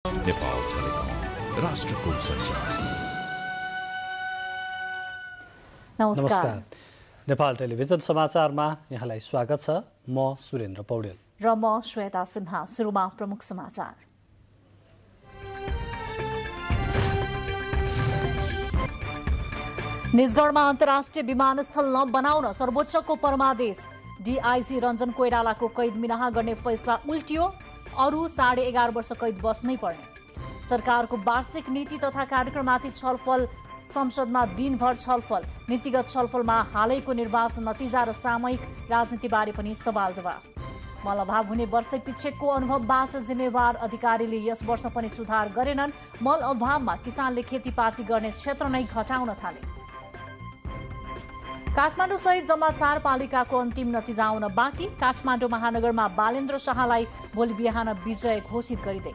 Nepal telecom, राष्ट्रको सञ्चार। नमस्कार। नेपाल टेलिभिजन समाचारमा यहाँलाई स्वागत छ। म सुरेन्द्र पौडेल र म श्वेता सिन्हा। सुरुमा प्रमुख समाचार। निजगढमा अन्तर्राष्ट्रिय विमानस्थल नबनाउन सर्वोच्चको परमादेश। डीआईजी रञ्जन कोइरालाको कैद मिनाहा गर्ने फैसला उल्टियो। अरू 11.5 वर्ष कैद बस्नै पर्ने। सरकारको वार्षिक नीति तथा कार्यक्रममाथि छलफल। संसदमा दिनभर छलफल। नीतिगत छलफलमा हालैको निर्वाचन नतिजा र सामयिक राजनीतिबारे पनि सवाल जवाफ। मल अभाव हुने वर्षै पिछेको अनुभवबाट जिम्मेवार अधिकारीले यस वर्ष पनि सुधार गरेनन्। मल अभावमा किसानले खेतीपाती गर्ने क्षेत्र नै घटाउन थाले। काठमाडौँ सहित जम्मा 4 पालिकाको अन्तिम नतिजा आउन बाँकी। काठमाडौँ महानगरमा बालेन्द्र शाहलाई भोलि बिहान विजय घोषित गरिँदै।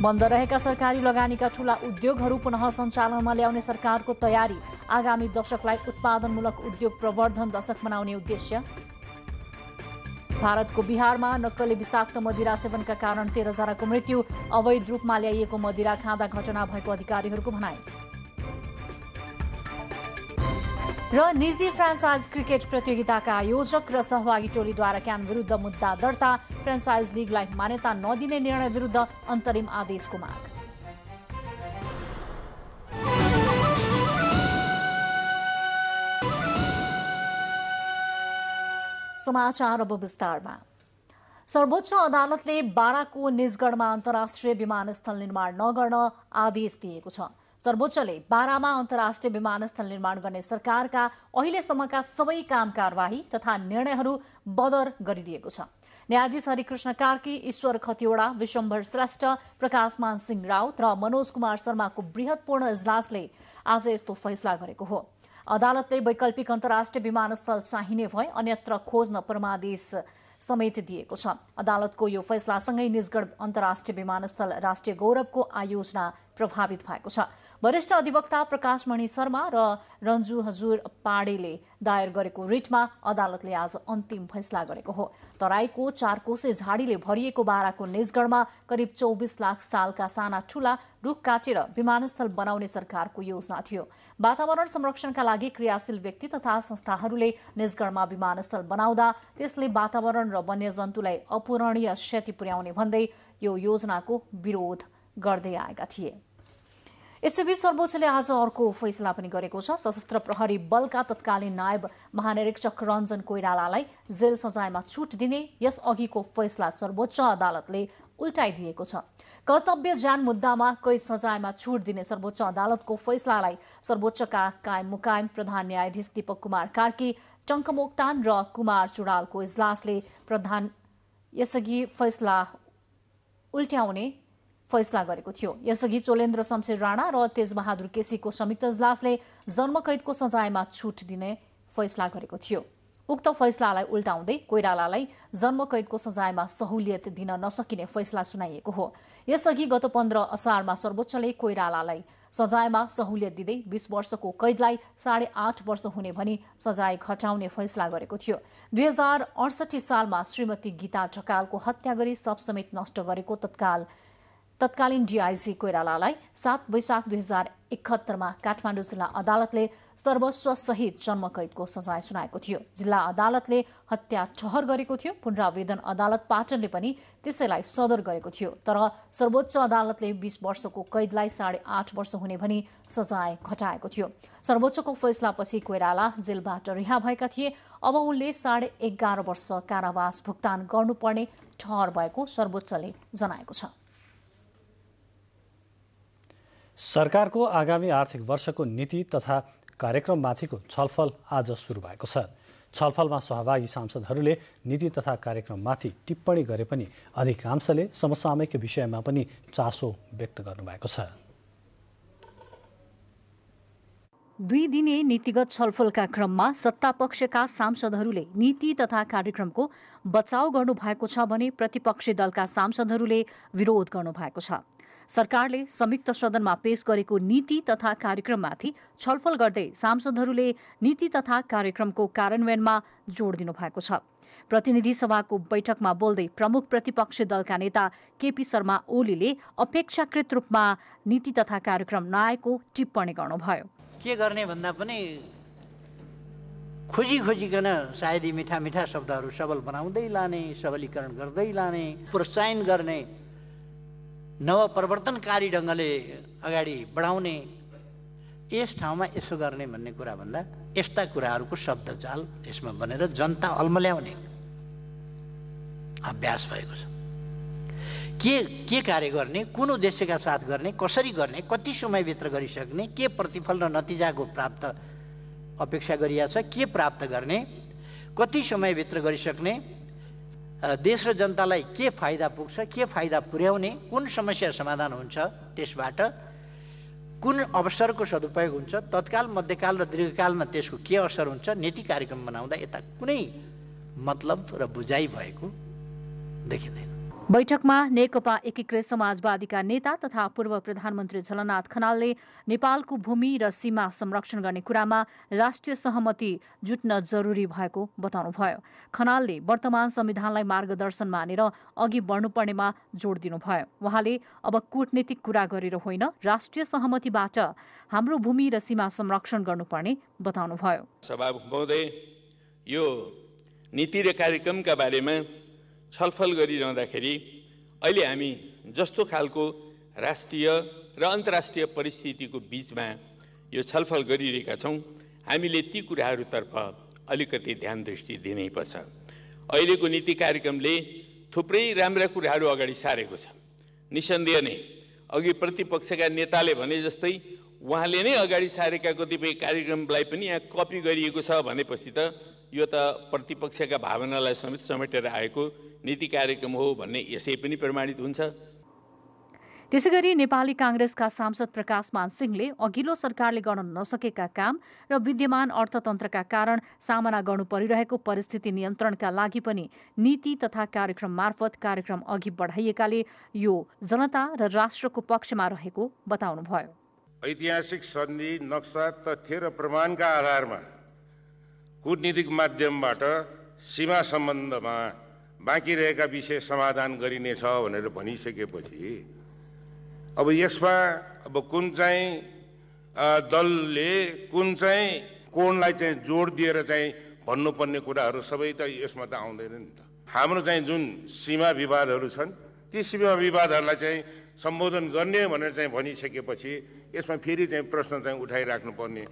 बन्द रहेका सरकारी लगानीका ठूला उद्योगहरू पुनः सञ्चालनमा ल्याउने सरकारको तयारी। आगामी दशकलाई उत्पादनमूलक उद्योग प्रवर्धन दशक बनाउने उद्देश्य। भारतको बिहारमा नक्कली विषाक्त मदिरा सेवनका कारण 13 जनाको मृत्यु। अवैध रूपमा ल्याइएको मदिरा खाँदा घटना भएको अधिकारीहरूको भनाइ। र निजी फ्रान्चाइज क्रिकेट प्रतियोगिताका आयोजक र सहभागी टोलीद्वारा क्यान विरुद्ध मुद्दा दर्ता। फ्रान्चाइज लिगलाई मान्यता नदिने निर्णय विरुद्ध अन्तरिम आदेशको माग। समाचार अब विस्तारमा। सर्वोच्च अदालतले बाराको निजगढमा अन्तर्राष्ट्रिय विमानस्थल निर्माण नगर्न आदेश दिएको छ। सर्वोच्चले बारामा अन्तर्राष्ट्रिय विमानस्थल निर्माण गर्ने सरकारका अहिलेसम्मका सबै काम कारवाही तथा निर्णयहरू बदर गरिदिएको छ। न्यायाधीश हरिकृष्ण कार्की, ईश्वर खतिवड़ा, विशम्भर श्रेष्ठ, प्रकाशमान सिंह राउत र मनोज कुमार शर्माको बृहत्पूर्ण इजलासले आज यस्तो फैसला गरेको हो। अदालतले वैकल्पिक अन्तर्राष्ट्रिय विमानस्थल चाहिने भए अन्यत्र खोज्न परमादेश समेत दिएको छ। अदालतको यो फैसलासँगै निजगढ अन्तर्राष्ट्रिय विमानस्थल राष्ट्रिय गौरवको आयोजना प्रभावित भएको छ। वरिष्ठ अधिवक्ता प्रकाशमणि शर्मा र रञ्जु हजुर पाडेले दायर गरेको रिटमा अदालतले आज अन्तिम फैसला गरेको हो। तराईको 4 कोसे झाडीले भरिएको बाराको निजगढमा करिब 24 लाख सालका साना ठूला रुख काटेर विमानस्थल बनाउने सरकारको योजना थियो। वातावरण संरक्षणका लागि क्रियाशील व्यक्ति तथा संस्थाहरूले निजगढमा विमानस्थल बनाउँदा त्यसले वातावरण र वन्यजन्तुलाई अपूरणीय क्षति पुर्याउने भन्दै यो योजनाको विरोध गर्दै आएका थिए। यसैबीच सर्वोच्चले आज अर्को फैसला पनि गरेको छ। सशस्त्र प्रहरी बलका तत्कालीन नायब महानिरीक्षक रञ्जन कोइरालालाई जेल सजायमा छुट दिने यस अघिको फैसला सर्वोच्च अदालतले उल्टाइदिएको छ। कर्तव्य ज्यान मुद्दामा कैद सजायमा छुट दिने सर्वोच्च अदालतको फैसलालाई सर्वोच्चका कायम मुकायम प्रधान न्यायाधीश दीपक कुमार कार्की, टङ्क मोक्तान र कुमार चुडालको इजलासले यसअघि फैसला उल्ट्याउने फैसला गरेको थियो। यसअघि चोलेन्द्र शमशेर राणा र तेजबहादुर केसीको संयुक्त इजलासले जन्मकैदको सजायमा छुट दिने फैसला गरेको थियो। उक्त फैसलालाई उल्टाउँदै कोइरालालाई जन्मकैदको सजायमा सहुलियत दिन नसकिने फैसला सुनाइएको हो। यसअघि गत 15 असारमा सर्वोच्चले कोइरालालाई सजायमा सहुलियत दिँदै 20 वर्षको कैदलाई 8.5 वर्ष हुने भनी सजाय घटाउने फैसला गरेको थियो। 2068 सालमा श्रीमती गीता ढकालको हत्या गरी शव समेत नष्ट गरेको तत्कालीन डीआईजी कोइरालालाई 7 वैशाख 2071 मा काठमाडौँ जिल्ला अदालतले सर्वस्व सहित जन्मकैदको सजाय सुनाएको थियो। जिल्ला अदालतले हत्या ठहर गरेको थियो। पुनरावेदन अदालत पाटनले पनि त्यसैलाई सदर गरेको थियो। तर सर्वोच्च अदालतले 20 वर्षको कैदलाई 8.5 वर्ष हुने भनी सजाय घटाएको थियो। सर्वोच्चको फैसलापछि कोइराला जेलबाट रिहा भएका थिए। अब उनले 11.5 वर्ष कारावास भुक्तान गर्नुपर्ने ठहर भएको सर्वोच्चले जनाएको छ। सरकारको आगामी आर्थिक वर्षको नीति तथा कार्यक्रममाथिको छलफल आज सुरु भएको छ। छलफलमा सहभागी सांसदहरूले नीति तथा कार्यक्रममाथि टिप्पणी गरे पनि अधिकांशले समसामयिक विषयमा पनि चासो व्यक्त गर्नुभएको छ। 2 दिने नीतिगत छलफलका क्रममा सत्तापक्षका सांसदहरूले नीति तथा कार्यक्रमको बचाउ गर्नुभएको छ भने प्रतिपक्षी दलका सांसदहरूले विरोध गर्नुभएको छ। सरकारले संयुक्त सदनमा पेश गरेको नीति तथा कार्यक्रममाथि छलफल गर्दै सांसदहरूले नीति तथा कार्यक्रमको कार्यान्वयनमा जोड दिनुभएको छ। प्रतिनिधि सभाको बैठकमा बोल्दै प्रमुख प्रतिपक्षी दलका नेता केपी शर्मा ओलीले अपेक्षाकृत रूपमा नीति तथा कार्यक्रम नआएको टिप्पणी गर्नुभयो। के गर्ने भन्दा पनि खोजिकन सायद यी मिठा मिठा शब्दहरू सबल बनाउँदै लाने, सबलीकरण गर्दै लाने, प्रोत्साहन गर्ने, नवप्रवर्तनकारी ढङ्गले अगाडि बढाउने, यस ठाउँमा यसो गर्ने भन्ने कुरा भन्दा यस्ता कुराहरूको शब्दजाल यसमा बनेर जनता अल्मल्याउने अभ्यास भएको छ। के कार्य गर्ने, कुन उद्देश्यका साथ गर्ने, कसरी गर्ने, कति समयभित्र गरिसक्ने, के प्रतिफल र नतिजाको प्राप्त अपेक्षा गरिया छ, के प्राप्त गर्ने, कति समयभित्र गरिसक्ने, देश र जनतालाई के फाइदा पुग्छ, के फाइदा पुर्याउने, कुन समस्या समाधान हुन्छ, त्यसबाट कुन अवसरको सदुपयोग हुन्छ, तत्काल मध्यकाल र दीर्घकालमा त्यसको के असर हुन्छ, नीति कार्यक्रम बनाउँदा यता कुनै मतलब र बुझाइ भएको देखिँदैन। बैठकमा नेकपा एकीकृत समाजवादीका नेता तथा पूर्व प्रधानमन्त्री झलनाथ खनालले नेपालको भूमि र सीमा संरक्षण गर्ने कुरामा राष्ट्रिय सहमति जुट्न जरुरी भएको बताउनुभयो। खनालले वर्तमान संविधानलाई मार्गदर्शन मानेर अघि बढ्नुपर्नेमा जोड दिनुभयो। उहाँले अब कूटनीतिक कुरा गरेर होइन, राष्ट्रिय सहमतिबाट हाम्रो भूमि र सीमा संरक्षण गर्नुपर्ने बताउनुभयो। सभामुख महोदय, यो नीति र कार्यक्रमका बारेमा छलफल गरिरहँदाखेरि अहिले हामी जस्तो खालको राष्ट्रिय र अन्तर्राष्ट्रिय परिस्थितिको बीचमा यो छलफल गरिरहेका छौँ, हामीले ती कुराहरूतर्फ अलिकति ध्यान दृष्टि दिनैपर्छ। अहिलेको नीति कार्यक्रमले थुप्रै राम्रा कुराहरू अगाडि सारेको छ। निसन्देह नै अघि प्रतिपक्षका नेताले भने जस्तै उहाँले नै अगाडि सारेका कतिपय कार्यक्रमलाई पनि यहाँ कपी गरिएको छ भनेपछि त यो त प्रतिपक्षका भावनालाई समेत समेटेर आएको नीति कार्यक्रम हो भन्ने यसै पनि प्रमाणित हुन्छ। त्यसैगरी नेपाली कांग्रेसका सांसद प्रकाश मान सिंहले अघिल्लो सरकारले गर्न नसकेका काम र विद्यमान अर्थतन्त्रका कारण सामना गर्नु परिरहेको परिस्थिति नियन्त्रणका लागि पनि नीति तथा कार्यक्रम मार्फत कार्यक्रम अघि बढाइएकाले यो जनता र राष्ट्रको पक्षमा रहेको बताउनुभयो। ऐतिहासिक सन्धि, नक्सा, तथ्य र प्रमाणका आधारमा कूटनीतिक माध्यमबाट सीमा सम्बन्धमा बाँकी रहेका विषय समाधान गरिनेछ भनेर भनिसकेपछि अब यसमा कुन चाहिँ दलले कुन चाहिँ कोणलाई चाहिँ जोड दिएर चाहिँ भन्नुपर्ने कुराहरू सबै त यसमा त आउँदैन नि त। हाम्रो चाहिँ जुन सीमा विवादहरू छन् ती सीमा विवादहरूलाई चाहिँ सम्बोधन गर्ने भनेर चाहिँ भनिसकेपछि यसमा फेरि चाहिँ प्रश्न चाहिँ उठाइराख्नुपर्ने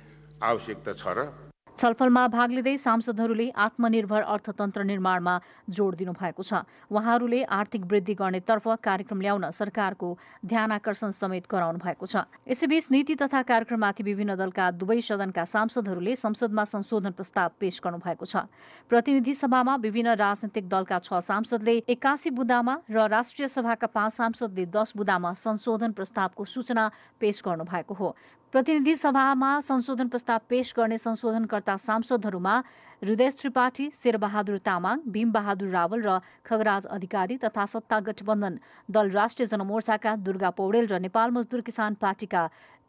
आवश्यकता छ र। छलफलमा भाग लिँदै सांसदहरूले आत्मनिर्भर अर्थतन्त्र निर्माणमा जोड दिनुभएको छ। उहाँहरूले आर्थिक वृद्धि गर्नेतर्फ कार्यक्रम ल्याउन सरकारको ध्यानाकर्षण समेत गराउनु भएको छ। यसैबीच नीति तथा कार्यक्रममाथि विभिन्न दलका दुवै सदनका सांसदहरूले संसदमा संशोधन प्रस्ताव पेश गर्नु भएको छ। प्रतिनिधि सभामा विभिन्न राजनैतिक दलका 6 सांसदले 81 बुँदामा र राष्ट्रिय सभाका 5 सांसदले 10 बुँदामा संशोधन प्रस्तावको सूचना पेश गर्नु भएको हो। प्रतिनिधि सभामा संशोधन प्रस्ताव पेश गर्ने संशोधनकर्ता सांसदहरूमा हृदय त्रिपाठी, शेरबहादुर तामाङ, भीमबहादुर रावल र खगराज अधिकारी तथा सत्ता गठबन्धन दल राष्ट्रिय जनमोर्चाका दुर्गा पौडेल र नेपाल मजदुर किसान पार्टीका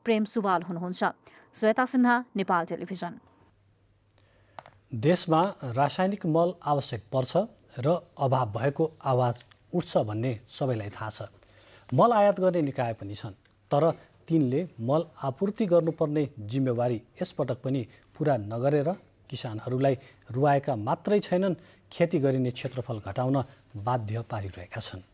प्रेम सुवाल हुनुहुन्छ। श्वेता सिन्हा, नेपाल टेलिभिजन। देशमा रासायनिक मल आवश्यक पर्छ र अभाव भएको आवाज उठ्छ भन्ने सबैलाई थाहा छ। मल आयात गर्ने निकाय पनि छन्, तर तिनले मल आपूर्ति गर्नुपर्ने जिम्मेवारी यसपटक पनि पूरा नगरेर किसानहरूलाई रुवाएका मात्रै छैनन्, खेती गरिने क्षेत्रफल घटाउन बाध्य पारिरहेका छन्।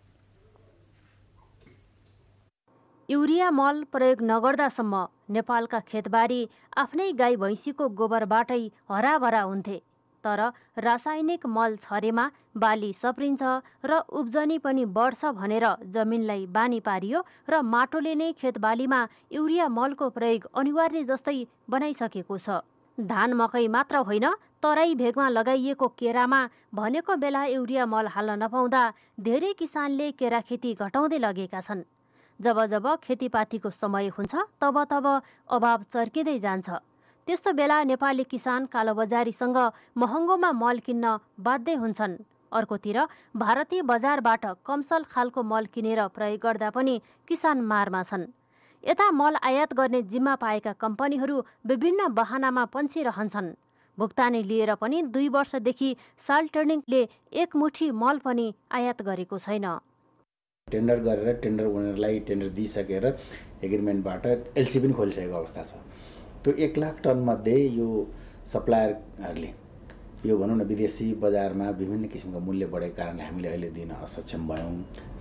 युरिया मल प्रयोग नगर्दासम्म नेपालका खेतबारी आफ्नै गाई भैँसीको गोबरबाटै हराभरा हुन्थे। तर रासायनिक मल छरेमा बाली सप्रिन्छ र उब्जनी पनि बढ्छ भनेर जमिनलाई बानी पारियो र माटोले नै खेतबालीमा युरिया मलको प्रयोग अनिवार्य जस्तै बनाइसकेको छ। धान मकै मात्र होइन, तराई भेगमा लगाइएको केरामा भनेको बेला युरिया मल हाल्न नपाउँदा धेरै किसानले केरा खेती घटाउँदै लगेका छन्। जब जब खेतीपातीको समय हुन्छ तब तब अभाव चर्किँदै जान्छ। त्यस्तो बेला नेपाली किसान कालोबजारीसँग महँगोमा मल किन्न बाध्य हुन्छन्। अर्कोतिर भारतीय बजारबाट कमसल खालको मल किनेर प्रयोग गर्दा पनि किसान मारमा छन्। यता मल आयात गर्ने जिम्मा पाएका कम्पनीहरू विभिन्न बहानामा पन्छिरहन्छन्। भुक्तानी लिएर पनि 2 वर्षदेखि साल टर्निङले एकमुठी मल पनि आयात गरेको छैन। टेन्डर गरेर टेन्डर ओनरलाई टेन्डर दिइसकेर एग्रिमेन्टबाट एलसी पनि खोलिसकेको अवस्था छ। त्यो 1 लाख टन मध्ये यो सप्लायरहरूले यो भनौँ न विदेशी बजारमा विभिन्न किसिमको मूल्य बढेको कारणले हामीले अहिले दिन असक्षम भयौँ,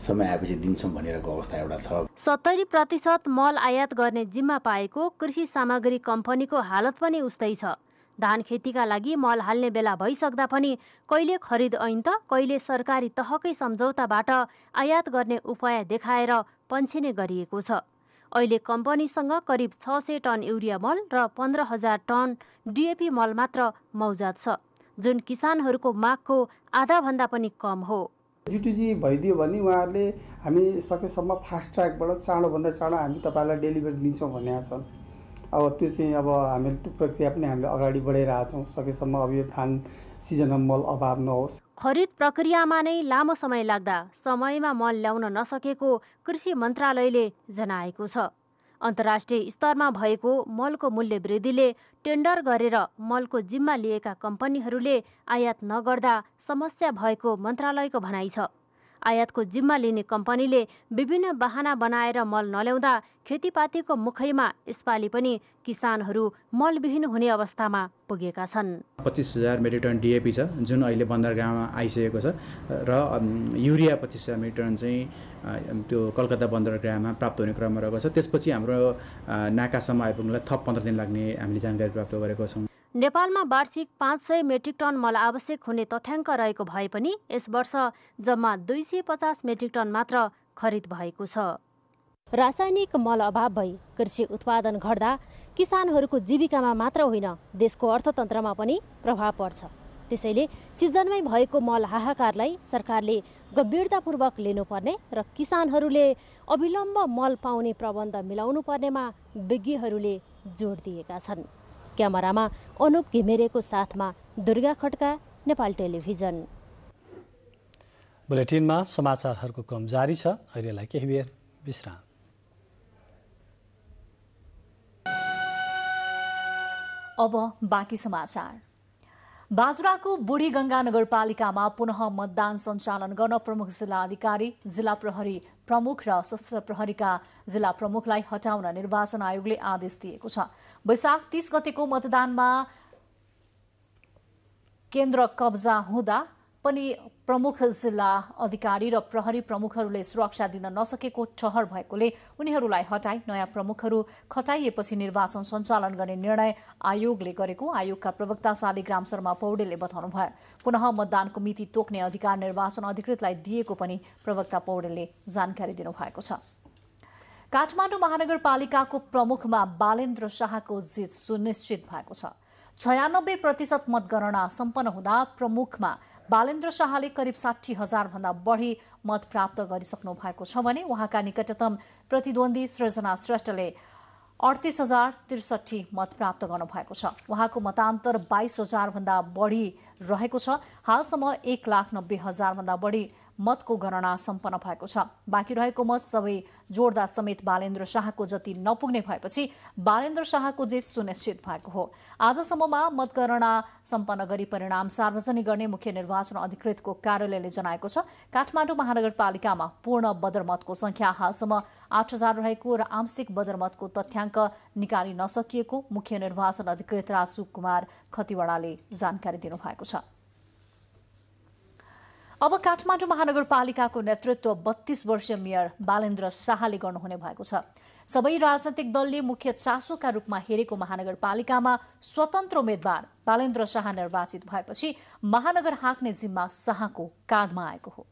समय आएपछि दिन्छौँ भनिरहेको अवस्था एउटा छ। 70% मल आयात गर्ने जिम्मा पाएको कृषि सामग्री कम्पनीको हालत पनि उस्तै छ। धान खेतीका लागि मल हाल्ने बेला भइसक्दा पनि कहिले खरिद ऐन त कहिले सरकारी तहकै सम्झौताबाट आयात गर्ने उपाय देखाएर पन्छिने गरिएको छ। अहिले कम्पनीसँग करिब 600 टन युरिया मल र 15,000 टन डिएपी मल मात्र मौजात छ, जुन किसानहरूको मागको आधाभन्दा पनि कम हो। जिटुजी भइदियो भने उहाँहरूले हामी सकेसम्म फास्ट ट्र्याकबाट चाँडोभन्दा चाँडो हामी तपाईँलाई डेलिभरी दिन्छौँ भनेका छन्। अब त्यो चाहिँ अब हामीले त्यो प्रक्रिया पनि हामीले अगाडि बढाइरहेछौँ। सकेसम्म अब यो धान सिजनमा मल अभाव नहोस्। खरिद प्रक्रियामा नै लामो समय लाग्दा समयमा मल ल्याउन नसकेको कृषि मन्त्रालयले जनाएको छ। अन्तर्राष्ट्रिय स्तरमा भएको मलको मूल्य वृद्धिले टेन्डर गरेर मलको जिम्मा लिएका कम्पनीहरूले आयात नगर्दा समस्या भएको मन्त्रालयको भनाइ छ। आयातको जिम्मा लिने कम्पनीले विभिन्न बहाना बनाएर मल नल्याउँदा खेतीपातीको मुखैमा यसपालि पनि किसानहरू मलविहीन हुने अवस्थामा पुगेका छन्। 25,000 मेट्रिक टन डिएपी छ जुन अहिले बन्दरगाहमा आइसकेको छ र युरिया 25,000 मेट्रिक टन चाहिँ त्यो कलकत्ता बन्दरगाहमा प्राप्त हुने क्रममा रहेको छ। त्यसपछि हाम्रो नाकासम्म आइपुग्नलाई थप 15 दिन लाग्ने हामीले जानकारी प्राप्त गरेको छौँ। नेपालमा वार्षिक 500 मेट्रिक टन मल आवश्यक हुने तथ्याङ्क रहेको भए पनि यस वर्ष जम्मा 250 मेट्रिक टन मात्र खरिद भएको छ। रासायनिक मल अभाव भई कृषि उत्पादन घट्दा किसानहरूको जीविकामा मात्र होइन देशको अर्थतन्त्रमा पनि प्रभाव पर्छ। त्यसैले सिजनमै भएको मल हाहाकारलाई सरकारले गम्भीरतापूर्वक लिनुपर्ने र किसानहरूले अविलम्ब मल पाउने प्रबन्ध मिलाउनु पर्नेमा विज्ञहरूले जोड दिएका छन्। क्यामेरामा अनुप घिमिरेको साथमा दुर्गा खड्का, नेपाल टेलिभिजन। बुलेटिनमा समाचारहरूको क्रम जारी छ। अहिलेलाई केही बेर विश्राम। अब बाँकी समाचार। बाजुराको बुढी गंगा नगरपालिकामा पुनः मतदान सञ्चालन गर्न प्रमुख जिल्ला अधिकारी, जिल्ला प्रहरी प्रमुख र सशस्त्र प्रहरीका जिल्ला प्रमुखलाई हटाउन निर्वाचन आयोगले आदेश दिएको छ। वैशाख 30 गतेको मतदानमा केन्द्र कब्जा हुँदा पनि प्रमुख जिल्ला अधिकारी र प्रहरी प्रमुखहरूले सुरक्षा दिन नसकेको ठहर भएकोले उनीहरूलाई हटाई नयाँ प्रमुखहरू खटाइएपछि निर्वाचन सञ्चालन गर्ने निर्णय आयोगले गरेको आयोगका प्रवक्ता शालिग्राम शर्मा पौडेलले बताउनुभयो। पुनः मतदानको मिति तोक्ने अधिकार निर्वाचन अधिकृतलाई दिएको पनि प्रवक्ता पौडेलले जानकारी दिनुभएको छ। काठमाडौँ महानगरपालिकाको प्रमुखमा बालेन्द्र शाहको जित सुनिश्चित भएको छ। 96% मतगणना सम्पन्न हुँदा प्रमुखमा बालेन्द्र शाहले करिब 60,000 भन्दा बढी मत प्राप्त गरिसक्नु भएको छ भने उहाँका निकटतम प्रतिद्वन्दी सृजना श्रेष्ठले 38,063 मत प्राप्त गर्नु भएको छ। उहाँको मतान्तर 22,000 भन्दा बढी रहेको छ। हालसम्म 1,90,000 भन्दा बढी मतको गणना सम्पन्न भएको छ। बाँकी रहेको मत सबै जोड्दा समेत बालेन्द्र शाहको जति नपुग्ने भएपछि बालेन्द्र शाहको जित सुनिश्चित भएको हो। आजसम्ममा मतगणना सम्पन्न गरी परिणाम सार्वजनिक गर्ने मुख्य निर्वाचन अधिकृतको कार्यालयले जनाएको छ। काठमाडौँ महानगरपालिकामा पूर्ण बदरमतको संख्या हालसम्म 8,000 रहेको र आंशिक बदरमतको तथ्याङ्क निकाली नसकिएको मुख्य निर्वाचन अधिकृत राजु कुमार खतिवड़ाले जानकारी दिनुभएको छ। अब काठमाडौँ महानगरपालिकाको नेतृत्व 32 वर्षीय मेयर बालेन्द्र शाहले गर्नुहुने भएको छ। सबै राजनैतिक दलले मुख्य चासोका रूपमा हेरेको महानगरपालिकामा स्वतन्त्र उम्मेद्वार बालेन्द्र शाह निर्वाचित भएपछि महानगर हाँक्ने जिम्मा शाहको काँधमा आएको हो।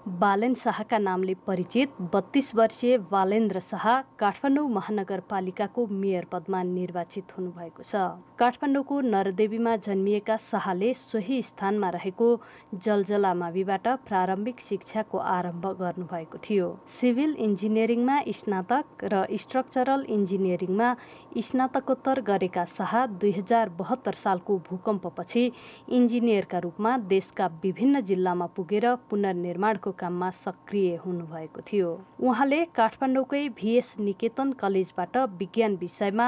बालेन्द्र शाहका नामले परिचित 32 वर्षीय बालेन्द्र शाह काठमाडौँ महानगरपालिकाको मेयर पदमा निर्वाचित हुनुभएको छ। काठमाडौँको नरदेवीमा जन्मिएका शाहले सोही स्थानमा रहेको जलजला माविबाट प्रारम्भिक शिक्षाको आरम्भ गर्नुभएको थियो। सिभिल इन्जिनियरिङमा स्नातक र स्ट्रक्चरल इन्जिनियरिङमा स्नातकोत्तर गरेका शाह 2072 सालको भूकम्पपछि इन्जिनियरका रूपमा देशका विभिन्न जिल्लामा पुगेर पुनर्निर्माणको काममा सक्रिय हुनुभएको थियो। उहाँले काठमाडौँकै VS निकेतन कलेजबाट विज्ञान विषयमा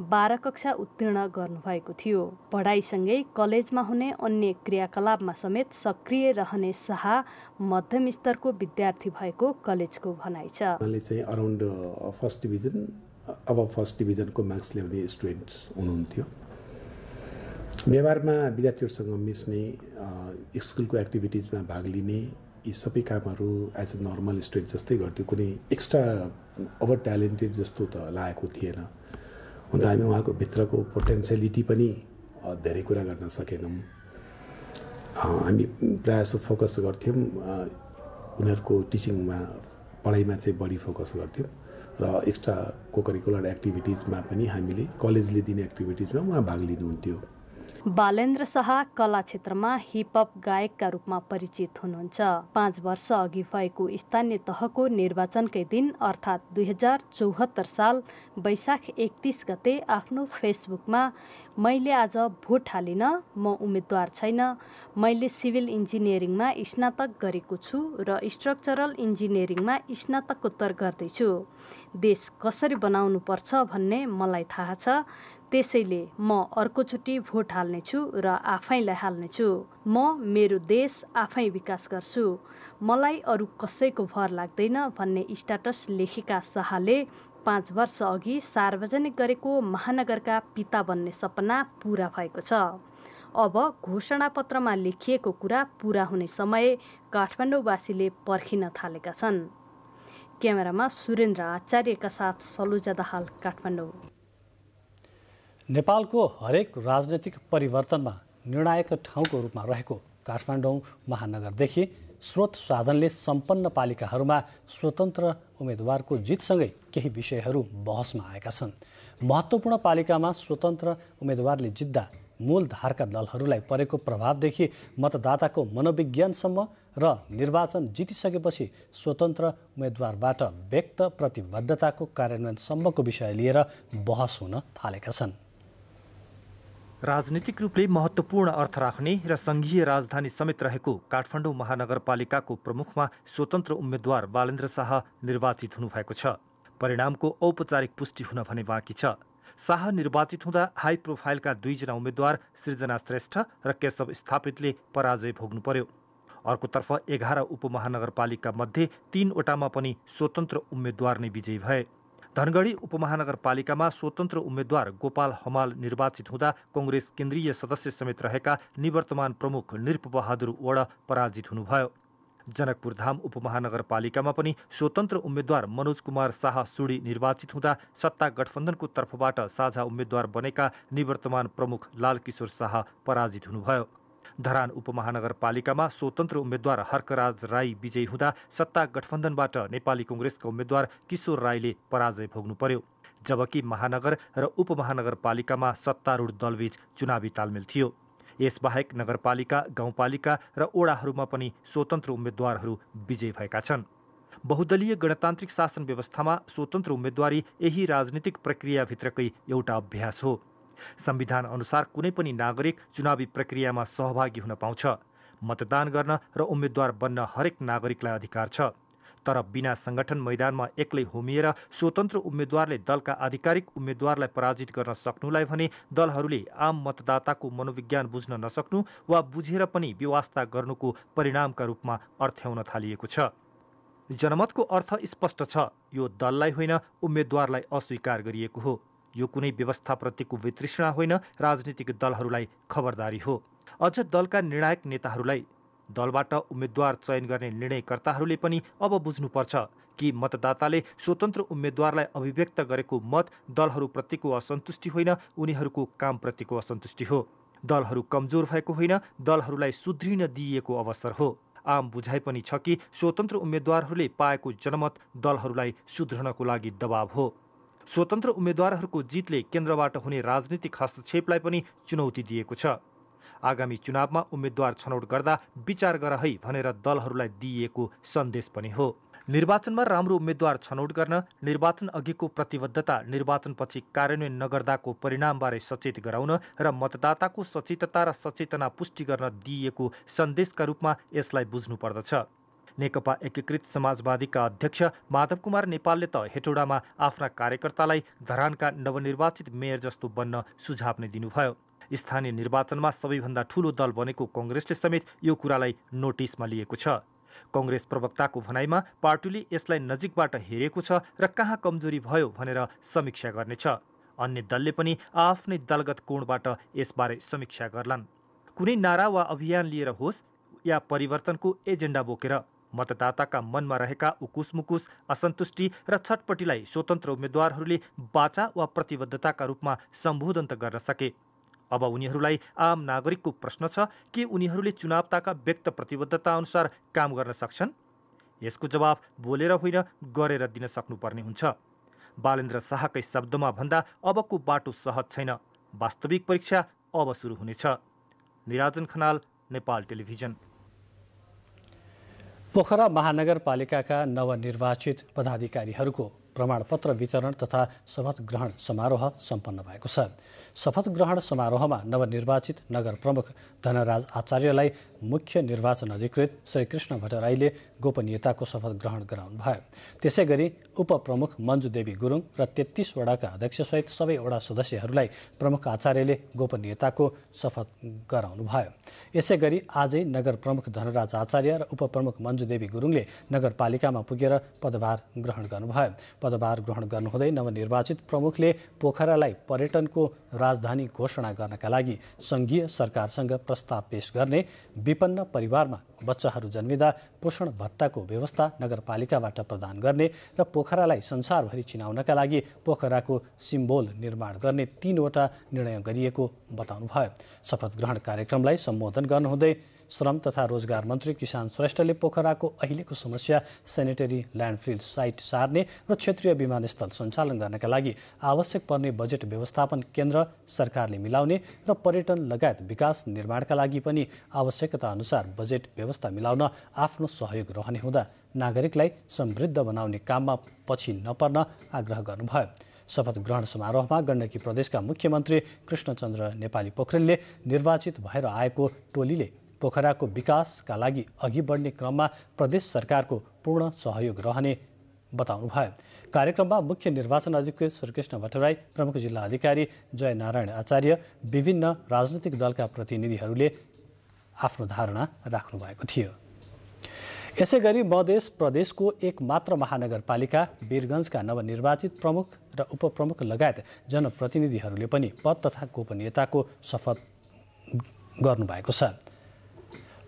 12 कक्षा उत्तीर्ण गर्नुभएको थियो। पढाइसँगै कलेजमा हुने अन्य क्रियाकलापमा समेत सक्रिय रहने शाह मध्यम स्तरको विद्यार्थी भएको कलेजको भनाइ छ। अराउन्ड फर्स्ट डिभिजन अब फर्स्ट डिभिजनको मार्क्स ल्याउने स्टुडेन्ट हुनुहुन्थ्यो। व्यवहारमा विद्यार्थीहरूसँग मिस्ने, स्कुलको एक्टिभिटिजमा भाग लिने, यी सबै कामहरू एज अ नर्मल स्टुडेन्ट जस्तै गर्थ्यो। कुनै एक्स्ट्रा ओभर ट्यालेन्टेड जस्तो त लागेको थिएन। हुन त हामी उहाँको भित्रको पोटेन्सियलिटी पनि धेरै कुरा गर्न सकेनौँ। हामी प्रायः जस्तो फोकस गर्थ्यौँ उनीहरूको टिचिङमा, पढाइमा चाहिँ बढी फोकस गर्थ्यौँ र एक्स्ट्रा कोकरिकुलर एक्टिभिटिजमा पनि हामीले कलेजले दिने एक्टिभिटिजमा उहाँ भाग लिनुहुन्थ्यो। बालेन्द्र शाह कला क्षेत्रमा हिपहप गायकका रूपमा परिचित हुनुहुन्छ। 5 वर्ष अघि भएको स्थानीय तहको निर्वाचनकै दिन अर्थात् 2074 साल वैशाख 31 गते आफ्नो फेसबुकमा मैले आज भोट हालिन, म उम्मेद्वार छैन, मैले सिभिल इन्जिनियरिङमा स्नातक गरेको छु र स्ट्रक्चरल इन्जिनियरिङमा स्नातकोत्तर गर्दैछु। देश कसरी बनाउनु पर्छ भन्ने मलाई थाहा छ, त्यसैले म अर्कोचोटि भोट हाल्नेछु र आफैलाई हाल्नेछु। म मेरो देश आफै विकास गर्छु, मलाई अरू कसैको भर लाग्दैन भन्ने स्ट्याटस लेखेका शाहले 5 वर्ष अघि सार्वजनिक गरेको महानगरका पिता बन्ने सपना पूरा भएको छ। अब घोषणापत्रमा लेखिएको कुरा पूरा हुने समय काठमाडौँवासीले पर्खिन थालेका छन्। क्यामेरामा सुरेन्द्र आचार्यका साथ सलुजा दाहाल, काठमाडौँ। नेपालको हरेक राजनैतिक परिवर्तनमा निर्णायक ठाउँको रूपमा रहेको काठमाडौँ महानगरदेखि स्रोत साधनले सम्पन्न पालिकाहरूमा स्वतन्त्र उम्मेदवारको जितसँगै केही विषयहरू बहसमा आएका छन्। महत्त्वपूर्ण पालिकामा स्वतन्त्र उम्मेदवारले जित्दा मूलधारका दलहरूलाई परेको प्रभावदेखि मतदाताको मनोविज्ञानसम्म र निर्वाचन जितिसकेपछि स्वतन्त्र उम्मेदवारबाट व्यक्त प्रतिबद्धताको कार्यान्वयनसम्मको विषय लिएर बहस हुन थालेका छन्। राजनीतिक रूपले महत्त्वपूर्ण अर्थ राख्ने र सङ्घीय राजधानी समेत रहेको काठमाडौँ महानगरपालिकाको प्रमुखमा स्वतन्त्र उम्मेद्वार बालेन्द्र शाह निर्वाचित हुनुभएको छ। परिणामको औपचारिक पुष्टि हुन भने बाँकी छ। शाह निर्वाचित हुँदा हाई प्रोफाइलका 2 जना उम्मेद्वार सृजना श्रेष्ठ र केशव स्थापितले पराजय भोग्नु पर्यो। अर्कोतर्फ 11 उपमहानगरपालिका मध्ये 3 वटामा पनि स्वतन्त्र उम्मेद्वार नै विजयी भए। धनगढी उपमहानगरपालिकामा स्वतन्त्र उम्मेद्वार गोपाल हमाल निर्वाचित हुँदा कङ्ग्रेस केन्द्रीय सदस्य समेत रहेका निवर्तमान प्रमुख नृपबहादुर वड पराजित हुनुभयो। जनकपुरधाम उपमहानगरपालिकामा पनि स्वतन्त्र उम्मेद्वार मनोज कुमार शाह सुडी निर्वाचित हुँदा सत्ता गठबन्धनको तर्फबाट साझा उम्मेद्वार बनेका निवर्तमान प्रमुख लालकिशोर शाह पराजित हुनुभयो। धरान उपमहानगरपालिकामा स्वतन्त्र उम्मेद्वार हर्कराज राई विजयी हुँदा सत्ता गठबन्धनबाट नेपाली कङ्ग्रेसका उम्मेद्वार किशोर राईले पराजय भोग्नु पर्यो। जबकि महानगर र उपमहानगरपालिकामा सत्तारूढ दलबीच चुनावी तालमेल थियो। यसबाहेक नगरपालिका, गाउँपालिका र ओडाहरूमा पनि स्वतन्त्र उम्मेद्वारहरू विजयी भएका छन्। बहुदलीय गणतान्त्रिक शासन व्यवस्थामा स्वतन्त्र उम्मेद्वारी यही राजनीतिक प्रक्रियाभित्रकै एउटा अभ्यास हो। संविधान अनुसार कुनै पनि नागरिक चुनावी प्रक्रियामा सहभागी हुन पाउँछ। मतदान गर्न र उम्मेद्वार बन्न हरेक नागरिकलाई अधिकार छ। तर बिना संगठन मैदानमा एक्लै होमिएर स्वतन्त्र उम्मेद्वारले दलका आधिकारिक उम्मेद्वारलाई पराजित गर्न सक्नुलाई भने दलहरूले आम मतदाताको मनोविज्ञान बुझ्न नसक्नु वा बुझेर पनि व्यवस्था गर्नुको परिणामका रूपमा अर्थ्याउन थालिएको छ। जनमतको अर्थ स्पष्ट छ, यो दललाई होइन उम्मेद्वारलाई अस्वीकार गरिएको हो। यो कुनै व्यवस्थाप्रतिको वितृष्णा होइन, राजनीतिक दलहरूलाई खबरदारी हो। अझ दलका निर्णायक नेताहरूलाई, दलबाट उम्मेद्वार चयन गर्ने निर्णयकर्ताहरूले पनि अब बुझ्नुपर्छ कि मतदाताले स्वतन्त्र उम्मेद्वारलाई अभिव्यक्त गरेको मत दलहरूप्रतिको असन्तुष्टि होइन, उनीहरूको कामप्रतिको असन्तुष्टि हो। दलहरू कमजोर भएको होइन, दलहरूलाई सुध्रिन दिइएको अवसर हो। आम बुझाइ पनि छ कि स्वतन्त्र उम्मेद्वारहरूले पाएको जनमत दलहरूलाई सुध्रनको लागि दबाव हो। स्वतन्त्र उम्मेद्वारहरूको जितले केन्द्रबाट हुने राजनीतिक हस्तक्षेपलाई पनि चुनौती दिएको छ। आगामी चुनावमा उम्मेद्वार छनौट गर्दा विचार गर है भनेर दलहरूलाई दिइएको सन्देश पनि हो। निर्वाचनमा राम्रो उम्मेद्वार छनौट गर्न निर्वाचन अघिको प्रतिबद्धता निर्वाचनपछि कार्यान्वयन नगर्दाको परिणामबारे सचेत गराउन र मतदाताको सचेतता र सचेतना पुष्टि गर्न दिइएको सन्देशका रूपमा यसलाई बुझ्नुपर्दछ। नेकपा एकीकृत समाजवादीका अध्यक्ष माधव कुमार नेपालले त हेटौडामा आफ्ना कार्यकर्तालाई धरानका नवनिर्वाचित मेयर जस्तो बन्न सुझाव नै दिनुभयो। स्थानीय निर्वाचनमा सबैभन्दा ठूलो दल बनेको कङ्ग्रेसले समेत यो कुरालाई नोटिसमा लिएको छ। कङ्ग्रेस प्रवक्ताको भनाइमा पार्टीले यसलाई नजिकबाट हेरेको छ र कहाँ कमजोरी भयो भनेर समीक्षा गर्नेछ। अन्य दलले पनि आफ्नै दलगत कोणबाट यसबारे समीक्षा गर्लान्। कुनै नारा वा अभियान लिएर होस् या परिवर्तनको एजेन्डा बोकेर मतदाताका मनमा रहेका उकुसमुकुस, असन्तुष्टि र छटपटीलाई स्वतन्त्र उम्मेद्वारहरूले बाचा वा प्रतिबद्धताका रूपमा सम्बोधन त गर्न सके। अब उनीहरूलाई आम नागरिकको प्रश्न छ कि उनीहरूले चुनावताका व्यक्त प्रतिबद्धता अनुसार काम गर्न सक्छन्? यसको जवाफ बोलेर होइन गरेर दिन सक्नुपर्ने हुन्छ। बालेन्द्र शाहकै शब्दमा भन्दा अबको बाटो सहज छैन, वास्तविक परीक्षा अब सुरु हुनेछ। निराजन खनाल, नेपाल टेलिभिजन। पोखरा महानगरपालिकाका नवनिर्वाचित पदाधिकारीहरूको प्रमाणपत्र वितरण तथा शपथ ग्रहण समारोह सम्पन्न भएको छ। शपथ ग्रहण समारोहमा नवनिर्वाचित नगर प्रमुख धनराज आचार्यलाई मुख्य निर्वाचन अधिकृत श्री कृष्ण भट्टराईले गोपनीयताको शपथ ग्रहण गराउनु भयो। त्यसै गरी उपप्रमुख मञ्जुदेवी गुरुङ र 33 वडाका अध्यक्षसहित सबै वडा सदस्यहरूलाई प्रमुख आचार्यले गोपनीयताको शपथ गराउनु भयो। यसै गरी आजै नगर प्रमुख धनराज आचार्य र उपप्रमुख मञ्जुदेवी गुरुङले नगरपालिकामा पुगेर पदभार ग्रहण गर्नुभयो। पदभार ग्रहण गर्नुहुँदै नवनिर्वाचित प्रमुखले पोखरालाई पर्यटनको राजधानी घोषणा गर्नका लागि सङ्घीय सरकारसँग प्रस्ताव पेश गर्ने, विपन्न परिवारमा बच्चाहरू जन्मिँदा पोषण भत्ताको व्यवस्था नगरपालिकाबाट प्रदान गर्ने र पोखरालाई संसारभरि चिनाउनका लागि पोखराको सिम्बोल निर्माण गर्ने 3 वटा निर्णय गरिएको बताउनुभयो। शपथ ग्रहण कार्यक्रमलाई सम्बोधन गर्नुहुँदै श्रम तथा रोजगार मन्त्री किसान श्रेष्ठले पोखराको अहिलेको समस्या सेनेटरी ल्यान्डफिल साइट सार्ने र क्षेत्रीय विमानस्थल सञ्चालन गर्नका लागि आवश्यक पर्ने बजेट व्यवस्थापन केन्द्र सरकारले मिलाउने र पर्यटन लगायत विकास निर्माणका लागि पनि आवश्यकता अनुसार बजेट व्यवस्था मिलाउन आफ्नो सहयोग रहने हुँदा नागरिकलाई समृद्ध बनाउने काममा पछि नपर्न आग्रह गर्नुभयो। शपथ ग्रहण समारोहमा गण्डकी प्रदेशका मुख्यमन्त्री कृष्णचन्द्र नेपाली पोखरेलले निर्वाचित भएर आएको टोलीले पोखराको विकासका लागि अघि बढ्ने क्रममा प्रदेश सरकारको पूर्ण सहयोग रहने बताउनुभयो। कार्यक्रममा मुख्य निर्वाचन अधिकृत श्रीकृष्ण भट्टराई, प्रमुख जिल्ला अधिकारी जय नारायण आचार्य, विभिन्न राजनैतिक दलका प्रतिनिधिहरूले आफ्नो धारणा राख्नु भएको थियो। यसै गरी मधेस प्रदेशको एक मात्र महानगरपालिका वीरगञ्जका नवनिर्वाचित प्रमुख र उपप्रमुख लगायत जनप्रतिनिधिहरूले पनि पद तथा गोपनीयताको शपथ गर्नुभएको छ।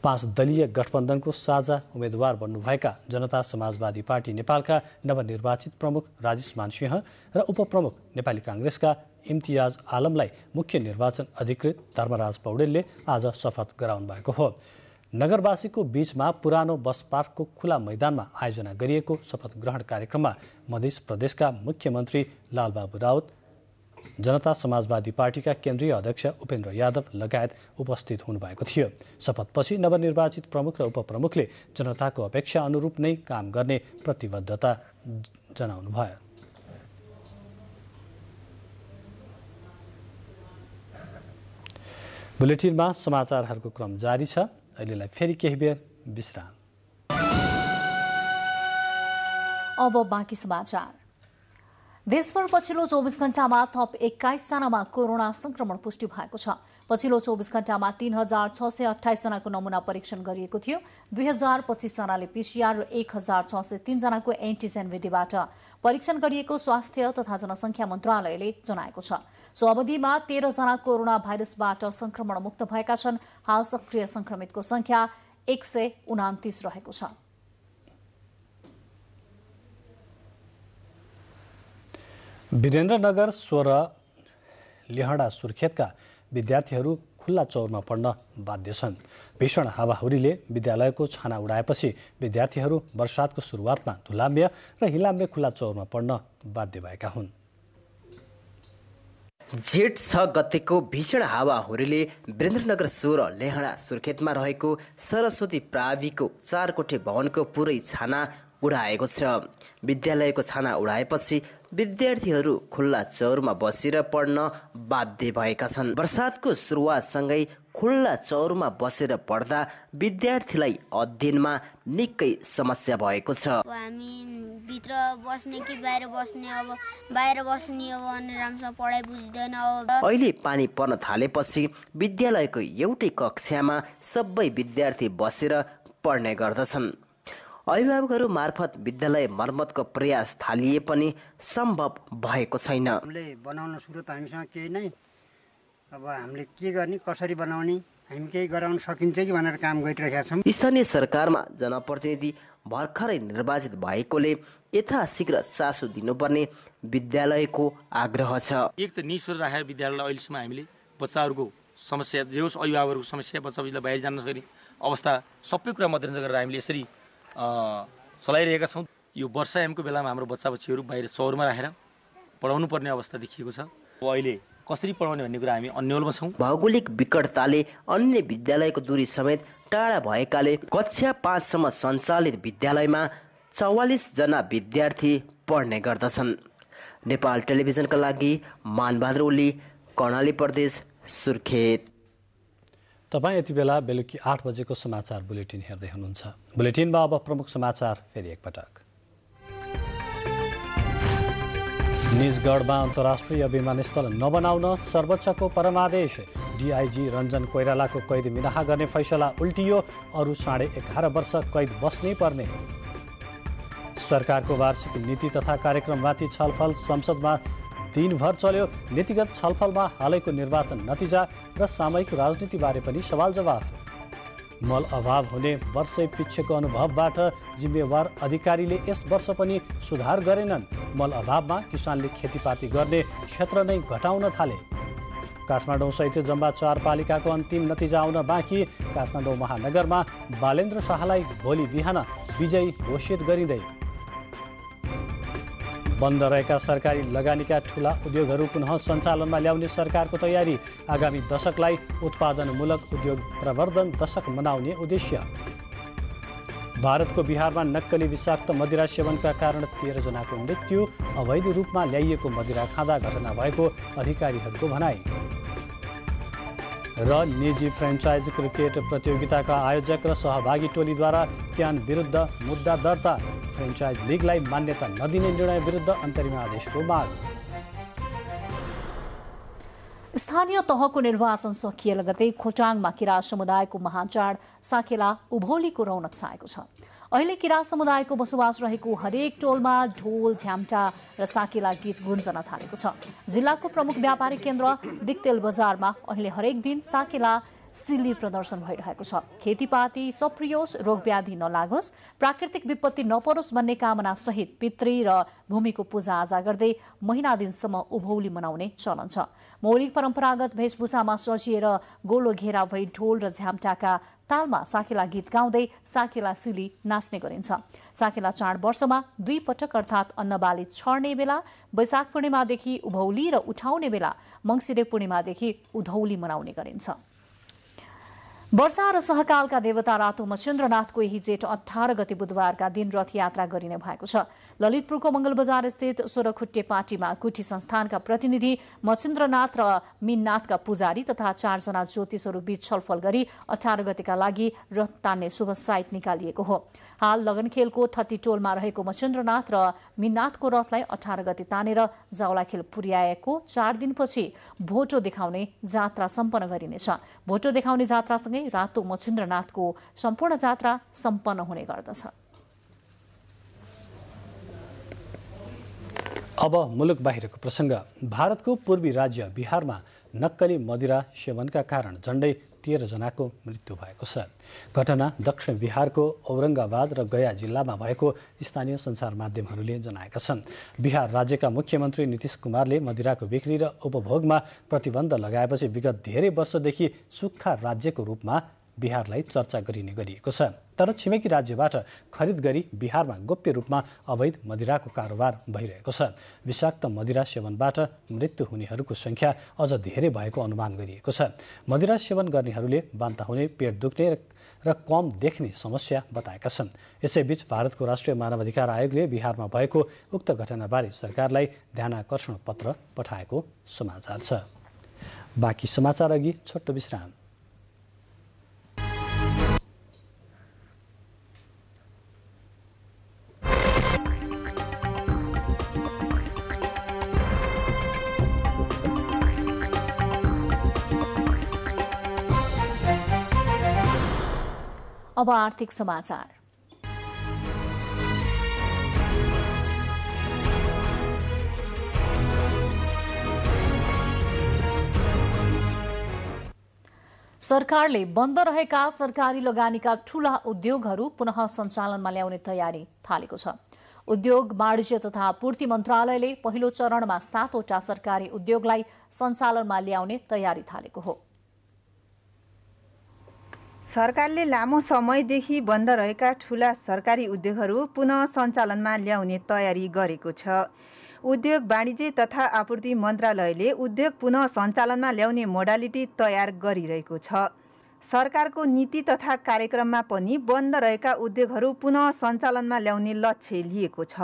5 दलीय गठबन्धनको साझा उम्मेद्वार बन्नुभएका जनता समाजवादी पार्टी नेपालका नवनिर्वाचित प्रमुख राजेश मानसिंह र उपप्रमुख नेपाली काङ्ग्रेसका इम्तियाज आलमलाई मुख्य निर्वाचन अधिकृत धर्मराज पौडेलले आज शपथ गराउनु भएको हो। नगरवासीको बीचमा पुरानो बस पार्कको खुला मैदानमा आयोजना गरिएको शपथ ग्रहण कार्यक्रममा मध्य प्रदेशका मुख्यमन्त्री लालबाबु राउत, जनता समाजवादी पार्टीका केन्द्रीय अध्यक्ष उपेन्द्र यादव लगायत उपस्थित हुनुभएको थियो। शपथपछि नवनिर्वाचित प्रमुख र उपप्रमुखले जनताको अपेक्षा अनुरूप नै काम गर्ने प्रतिबद्धता जनाउनुभयो। बुलेटिनमा समाचारहरूको क्रम जारी छ। अहिलेलाई फेरि केही बेर विश्राम। अब बाँकी समाचार। देशभर पछिल्लो 24 घण्टामा थप 21 जनामा कोरोना संक्रमण पुष्टि भएको छ। पछिल्लो 24 घण्टामा 3628 जनाको नमूना परीक्षण गरिएको थियो। 2025 जनाले पीसीआर र 1603 जनाको एन्टिजेन विधिबाट परीक्षण गरिएको स्वास्थ्य तथा जनसंख्या मन्त्रालयले जनाएको छ। सो अवधिमा 13 जना कोरोना भाइरसबाट संक्रमण मुक्त भएका छन्। हाल सक्रिय संक्रमितको संख्या 129 रहेको छ। वीरेन्द्रनगर 16 लेहडा सुर्खेतका विद्यार्थीहरू खुल्ला चौरमा पढ्न बाध्य छन्। भीषण हावाहुरीले विद्यालयको छाना उडाएपछि विद्यार्थीहरू वर्षातको सुरुवातमा धुलाम्य र हिलाम्य खुल्ला चौरमा पढ्न बाध्य भएका हुन्। जेठ 6 गतेको भीषण हावाहुरीले वीरेन्द्रनगर 16 लेहडा सुर्खेतमा रहेको सरस्वती प्राविको 4 कोठे भवनको पुरै छाना उडाएको छ। विद्यालयको छाना उडाएपछि विद्यार्थीहरू खुल्ला चौरमा बसेर पढ्न बाध्य भएका छन्। वर्षातको सुरुवातसँगै खुल्ला चौरमा बसेर पढ्दा विद्यार्थीलाई अध्ययनमा निकै समस्या भएको छ। हामी भित्र बस्ने कि बाहिर बस्ने, अब बाहिर बस्ने हो भने राम्रोसँग पढाइ बुझ्दैन। अहिले पानी पर्न थालेपछि विद्यालयको एउटै कक्षामा सबै विद्यार्थी बसेर पढ्ने गर्दछन्। अभिभावकहरू मार्फत विद्यालय मर्मतको प्रयास थालिए पनि सम्भव भएको छैन। हामीले बनाउन सुरु त हामीसँग केही नै, अब हामीले के गर्ने, कसरी बनाउने, हामी केही गराउन सकिन्छ कि भनेर काम गरिरहेका छौँ। स्थानीय सरकारमा जनप्रतिनिधि भर्खरै निर्वाचित भएकोले यथाशीघ्र चासो दिनुपर्ने विद्यालयको आग्रह छ। एक त निःशुल्क राखेर विद्यालयलाई अहिलेसम्म हामीले बच्चाहरूको समस्या जे होस्, अभिभावकहरूको समस्या, बच्चाबच्चीलाई बाहिर जान नसक्ने अवस्था सबै कुरा मध्यनजर गरेर हामीले यसरी चलाइरहेका छौँ। यो वर्षायामको बेलामा हाम्रो बच्चाबच्चीहरू बाहिर चौरमा राखेर पढाउनु पर्ने अवस्था देखिएको छ। अहिले कसरी पढाउने भन्ने कुरा हामी अन्यलमा छौँ। भौगोलिक विकटताले अन्य विद्यालयको दूरी समेत टाढा भएकाले कक्षा 5 सम्म सञ्चालित विद्यालयमा 44 जना विद्यार्थी पढ्ने गर्दछन्। नेपाल टेलिभिजनका लागि मानबहादुर ओली, कर्णाली प्रदेश, सुर्खेत। तपाईँ यति बेला बेलुकी 8 बजेको समाचार बुलेटिन हेर्दै हुनुहुन्छ। बुलेटिनमा अब प्रमुख समाचार फेरि एकपटक। निजगढमा अन्तर्राष्ट्रिय विमानस्थल नबनाउन सर्वोच्चको परमादेश। डिआइजी रञ्जन कोइरालाको कैद मिनाहा गर्ने फैसला उल्टियो, अरू 11.5 वर्ष कैद बस्नै पर्ने। सरकारको वार्षिक नीति तथा कार्यक्रममाथि छलफल संसदमा दिनभर चल्यो। नीतिगत छलफलमा हालैको निर्वाचन नतिजा र सामयिक राजनीतिबारे पनि सवाल जवाफ। मल अभाव हुने वर्षै पिछेको अनुभवबाट जिम्मेवार अधिकारीले यस वर्ष पनि सुधार गरेनन्। मल अभावमा किसानले खेतीपाती गर्ने क्षेत्र नै घटाउन थाले। काठमाडौँ सहित जम्मा 4 पालिकाको अन्तिम नतिजा आउन बाँकी। काठमाडौँ महानगरमा बालेन्द्र शाहलाई भोलि बिहान विजयी घोषित गरिँदै। बन्द रहेका सरकारी लगानीका ठूला उद्योगहरू पुनः सञ्चालनमा ल्याउने सरकारको तयारी। आगामी दशकलाई उत्पादनमूलक उद्योग प्रवर्धन दशक मनाउने उद्देश्य। भारतको बिहारमा नक्कली विषाक्त मदिरा सेवनका कारण 13 जनाको मृत्यु। अवैध रूपमा ल्याइएको मदिरा खाँदा घटना भएको अधिकारीहरूको भनाइ। र निजी फ्रेन्चाइज क्रिकेट प्रतियोगिताका आयोजक र सहभागी टोलीद्वारा क्यान विरुद्ध मुद्दा दर्ता। फ्रेन्चाइज लिगलाई मान्यता नदिने निर्णय विरुद्ध अन्तरिम आदेशको माग। स्थानीय तहको निर्वाचन सकिए लगतै खोटाङमा किराँत समुदायको महाचाड साकेला उभौलीको रौनक छाएको छ। अहिले किराँत समुदायको बसोबास रहेको हरेक टोलमा ढोल, झ्याम्टा र साकेला गीत गुन्जन थालेको छ। जिल्लाको प्रमुख व्यापारिक केन्द्र दिक्तेल बजारमा अहिले हरेक दिन साकेला सिल्ली प्रदर्शन भइरहेको छ। खेतीपाती सप्रियोस्, रोगव्याधि नलागोस्, प्राकृतिक विपत्ति नपरोस् भन्ने कामना सहित पितृ र भूमिको पूजाआजा गर्दै महिना दिनसम्म उभौली मनाउने चलन छ। मौलिक परम्परागत वेशभूषामा सजिएर गोलो घेरा भई ढोल र झ्याम्टाका तालमा साकेला गीत गाउँदै साकेला सिली नाच्ने गरिन्छ। साकेला चाड वर्षमा 2 पटक अर्थात् अन्नबाली छर्ने बेला वैशाख पूर्णिमादेखि उभौली र उठाउने बेला मङ्सिरे पूर्णिमादेखि उधौली मनाउने गरिन्छ। वर्षा र सहकालका देवता रातो मच्छिन्द्रनाथको यही जेठ 18 गते बुधबारका दिन रथ यात्रा गरिने भएको छ। ललितपुरको मंगल बजार स्थित 16 खुट्टे पाटीमा कुठी संस्थानका प्रतिनिधि मच्छिन्द्रनाथ र मीननाथका पुजारी तथा 4 जना ज्योतिषहरू बीच छलफल गरी 18 गतेका लागि रथ तान्ने शुभ साइत निकालिएको हो। हाल लगनखेलको थती टोलमा रहेको मच्छिन्द्रनाथ र मीननाथको रथलाई 18 गते तानेर जावलाखेल पुर्याएको 4 दिनपछि भोटो देखाउने जात्रा सम्पन्न गरिनेछ। भोटो देखाउने जात्रासँगै रातो मच्छिन्द्रनाथको सम्पूर्ण जात्रा सम्पन्न हुने गर्दछ। अब मुलुक बाहिरको प्रसंग। भारतको पूर्वी राज्य बिहारमा नक्कली मदिरा सेवनका कारण झण्डै 13 जनाको मृत्यु भएको छ। घटना दक्षिण बिहारको औरंगाबाद र गया जिल्लामा भएको स्थानीय सञ्चार माध्यमहरूले जनाएका छन्। बिहार राज्यका मुख्यमन्त्री नीतीश कुमारले मदिराको बिक्री र उपभोगमा प्रतिबन्ध लगाएपछि विगत धेरै वर्षदेखि सुक्खा राज्यको रूपमा बिहारलाई चर्चा गरिने गरिएको छ। तर छिमेकी राज्यबाट खरिद गरी बिहारमा गोप्य रूपमा अवैध मदिराको कारोबार भइरहेको छ। विषाक्त मदिरा सेवनबाट मृत्यु हुनेहरूको संख्या अझ धेरै भएको अनुमान गरिएको छ। मदिरा सेवन गर्नेहरूले बान्ता हुने, पेट दुख्ने र कम देख्ने समस्या बताएका छन्। यसैबीच भारतको राष्ट्रिय मानवाधिकार आयोगले बिहारमा भएको उक्त घटनाबारे सरकारलाई ध्यानाकर्षण पत्र पठाएको समाचार छ। बाँकी समाचार अघि छोटो विश्राम। अब आर्थिक समाचार। सरकारले बन्द रहेका सरकारी लगानीका ठूला उद्योगहरू पुनः सञ्चालनमा ल्याउने तयारी थालेको छ। उद्योग, वाणिज्य तथा आपूर्ति मन्त्रालयले पहिलो चरणमा 7वटा सरकारी उद्योगलाई सञ्चालनमा ल्याउने तयारी थालेको हो। सरकारले लामो समयदेखि बन्द रहेका ठूला सरकारी उद्योगहरू पुनः सञ्चालनमा ल्याउने तयारी गरेको छ। उद्योग, वाणिज्य तथा आपूर्ति मन्त्रालयले उद्योग पुनः सञ्चालनमा ल्याउने मोडालिटी तयार गरिरहेको छ। सरकारको नीति तथा कार्यक्रममा पनि बन्द रहेका उद्योगहरू पुनः सञ्चालनमा ल्याउने लक्ष्य लिएको छ।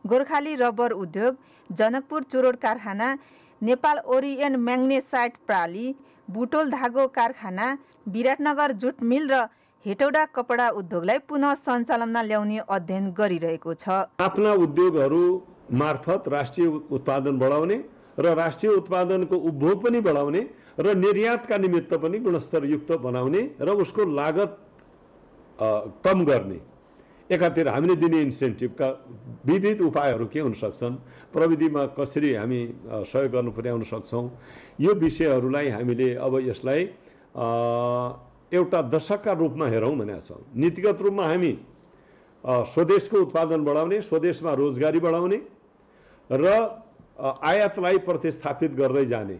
गोर्खाली रबर उद्योग, जनकपुर चुरोट कारखाना, नेपाल ओरिएन्ट म्याग्नेसाइट प्राली, बुटोल धागो कारखाना, विराटनगर जुट मिल र हेटौडा कपडा उद्योगलाई पुनः सञ्चालनमा ल्याउने अध्ययन गरिरहेको छ। आफ्ना उद्योगहरू मार्फत राष्ट्रिय उत्पादन बढाउने र राष्ट्रिय उत्पादनको उपभोग पनि बढाउने र निर्यातका निमित्त पनि गुणस्तरयुक्त बनाउने र उसको लागत कम गर्ने। एकातिर हामीले दिने इन्सेन्टिभका विविध उपायहरू के हुन सक्छन्, प्रविधिमा कसरी हामी सहयोग गर्न पुर्याउन सक्छौँ, यो विषयहरूलाई हामीले अब यसलाई एउटा दशकका रूपमा हेरौँ भनेका छौँ। नीतिगत रूपमा हामी स्वदेशको उत्पादन बढाउने, स्वदेशमा रोजगारी बढाउने र आयातलाई प्रतिस्थापित गर्दै जाने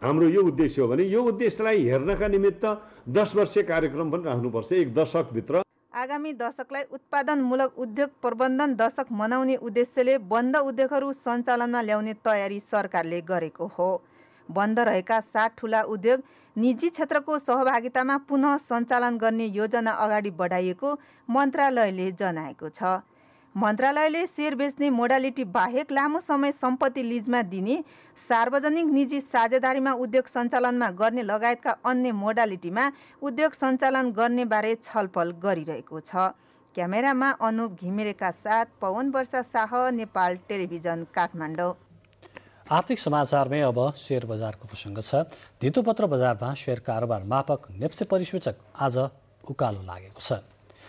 हाम्रो यो उद्देश्य हो भने यो उद्देश्यलाई हेर्नका निमित्त 10 वर्षीय कार्यक्रम पनि राख्नुपर्छ। एक दशकभित्र आगामी दशकलाई उत्पादनमूलक उद्योग प्रबन्धन दशक मनाउने उद्देश्यले बन्द उद्योगहरू सञ्चालनमा ल्याउने तयारी सरकारले गरेको हो। बन्द रहेका 7 ठूला उद्योग निजी क्षेत्रको सहभागितामा पुनः सञ्चालन गर्ने योजना अगाडि बढाइएको मन्त्रालयले जनाएको छ। मन्त्रालयले सेयर बेच्ने मोडालिटी बाहेक लामो समय सम्पत्ति लिजमा दिने, सार्वजनिक निजी साझेदारीमा उद्योग सञ्चालनमा गर्ने लगायतका अन्य मोडालिटीमा उद्योग सञ्चालन गर्ने बारे छलफल गरिरहेको छ। क्यामेरामा अनुप घिमिरेका साथ पवन वर्षा शाह, नेपाल टेलिभिजन, काठमाडौँ। आर्थिक समाचारमै अब शेयर बजारको प्रसङ्ग छ। धितोपत्र बजारमा शेयर कारोबार मापक नेप्से परिसूचक आज उकालो लागेको छ।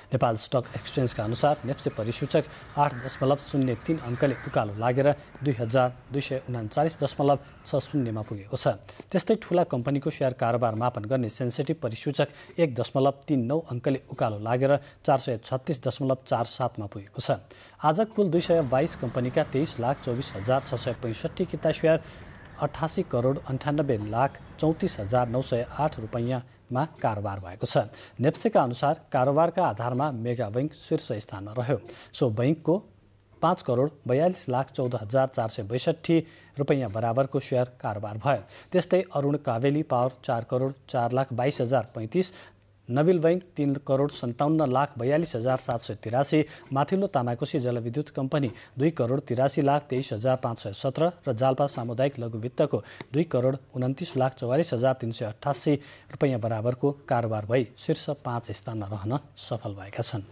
नेपाल स्टक एक्सचेन्जका अनुसार नेप्से परिसूचक 8.03 अङ्कले उकालो लागेर 2249.60 मा पुगेको छ। त्यस्तै ठूला कम्पनीको शेयर कारोबार मापन गर्ने सेन्सिटिभ परिसूचक 1.39 अङ्कले उकालो लागेर 436.47 मा पुगेको छ। आज कुल 222 कम्पनीका 23,24,665 किता शेयर 88,98,34,908 रुपैयाँमा कारोबार भएको छ। नेप्सेका अनुसार कारोबारका आधारमा मेगा बैंक शीर्ष स्थानमा रह्यो। सो बैंकको 5,42,14,462 रुपैयाँ बराबरको शेयर कारोबार भयो। त्यस्तै अरुण कावेली पावर 4,04,22,035, नबिल बैंक 3,57,42,783, माथिल्लो तामाकोशी जलविद्युत कम्पनी 2,83,23,517 र जाल्पा सामुदायिक लघु वित्तको 2,29,44,388 रुपैयाँ बराबरको कारोबार भई शीर्ष 5 स्थानमा रहन सफल भएका छन्।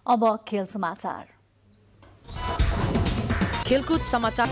अब खेल समाचार। खेलकुद समाचार।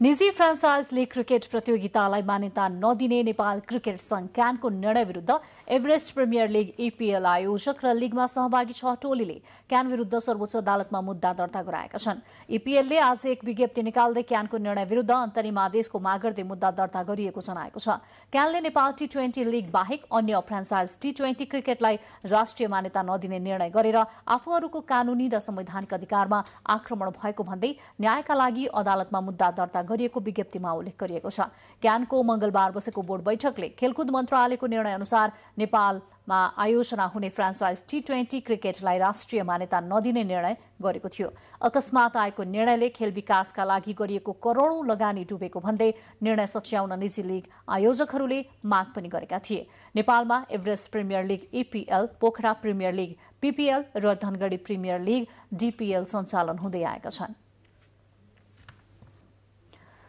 निजी फ्रान्चाइज लीग क्रिकेट प्रतियोगितालाई मान्यता नदिने नेपाल क्रिकेट संघ क्यानको निर्णय विरुद्ध एभरेस्ट प्रिमियर लीग EPL आयोजक र लीगमा सहभागी 6 टोलीले क्यान विरुद्ध सर्वोच्च अदालतमा मुद्दा दर्ता गराएका छन्। EPLले आज एक विज्ञप्ति निकाल्दै क्यानको निर्णय विरुद्ध अन्तरिम आदेशको माग गर्दै मुद्दा दर्ता गरिएको जनाएको छ। क्यानले नेपाल T20 लीग बाहेक अन्य फ्रान्चाइज T20 क्रिकेटलाई राष्ट्रिय मान्यता नदिने निर्णय गरेर आफूहरूको कानूनी र संवैधानिक अधिकारमा आक्रमण भएको भन्दै न्यायका लागि अदालतमा मुद्दा दर्ता गरिएको विज्ञप्तिमा उल्लेख गरिएको छ। क्यानको मंगलबार बसेको बोर्ड बैठकले खेलकुद मन्त्रालयको निर्णय अनुसार नेपालमा आयोजना हुने फ्रान्चाइज T20 क्रिकेटलाई राष्ट्रिय मान्यता नदिने निर्णय गरेको थियो। अकस्मात आएको निर्णयले खेल विकासका लागि गरिएको करोडौं लगानी डुबेको भन्दै निर्णय सच्याउन निजी लीग आयोजकहरूले माग पनि गरेका थिए। नेपालमा Everest premier league EPL, Pokhara premier league PPL र धनगढी प्रिमियर लीग DPL सञ्चालन हुँदै आएका छन्।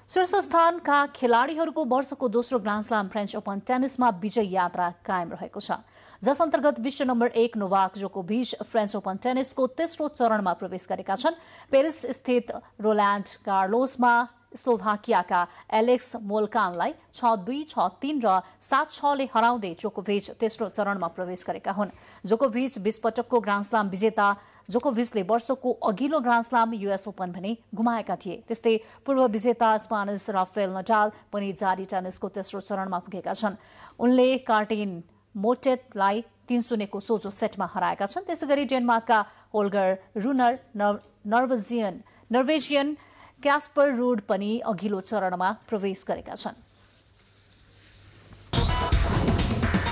शीर्ष स्थानका खेलाड़ीहरूको वर्षको दोस्रो ग्रान्ड स्लाम फ्रेन्च ओपन टेनिसमा विजय यात्रा कायम रहेको छ, जस अन्तर्गत विश्व नम्बर 1 नोभाक जोकोभिच फ्रेन्च ओपन टेनिसको तेस्रो चरणमा प्रवेश गरेका छन्। पेरिस स्थित रोल्यान्ड गार्लोसमा स्लोभाकियाका एलेक्स मोल्कानलाई 6-2, 6-3 र 7-6 ले हराउँदै जोकोभिच तेस्रो चरणमा प्रवेश गरेका हुन्। जोकोभिच 20 पटकको ग्रान्ड स्लाम विजेता जोकोभिचले वर्षको अघिल्लो ग्रान्ड स्लाम US ओपन भने गुमाएका थिए। त्यस्तै पूर्व विजेता स्पेनिस राफेल नडाल पनि जारी टेनिसको तेस्रो चरणमा पुगेका छन्। उनले कार्टिन मोटेटलाई 3-0 को सोझो सेटमा हराएका छन्। त्यसैगरी डेनमार्कका होल्गर रुनर नर्वेजियन क्यास्पर रुड पनि अघिल्लो चरणमा प्रवेश गरेका छन्।